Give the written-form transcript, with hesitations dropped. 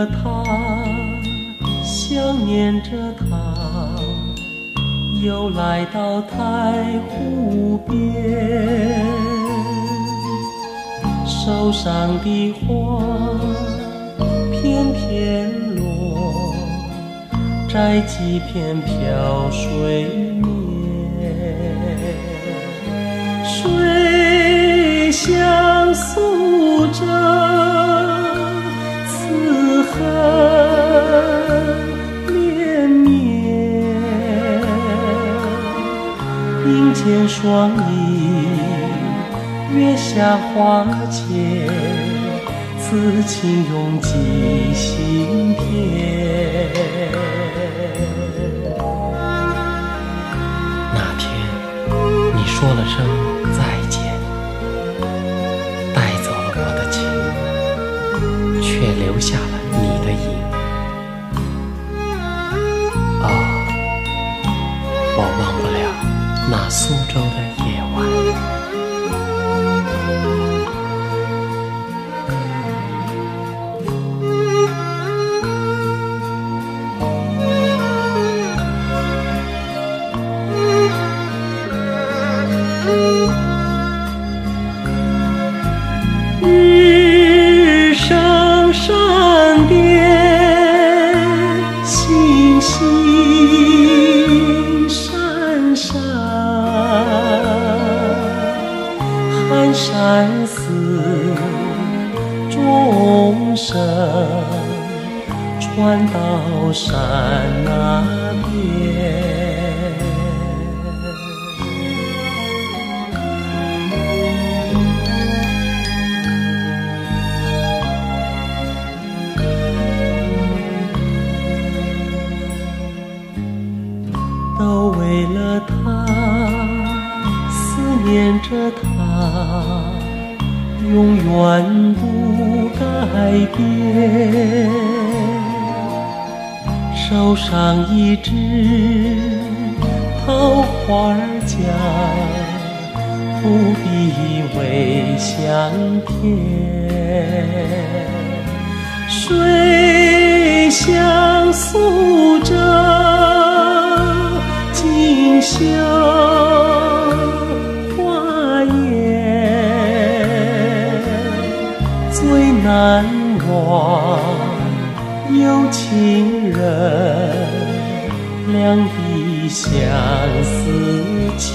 了他，想念着他，又来到太湖边。手上的花片片落在几片飘水面，水相诉着此恨绵绵，并肩双翼月下花前，此情永记心田。那天你说了声再见，带走了我的情，却留下了你的影。我忘不了那苏州的夜晚。日升山巅，星星闪闪，寒山寺钟声传到山那边。都为了他，思念着他，永远不改变。手上一支桃花浆，不必味香甜。水相诉着锦绣花颜，最难忘有情人两地相思牵。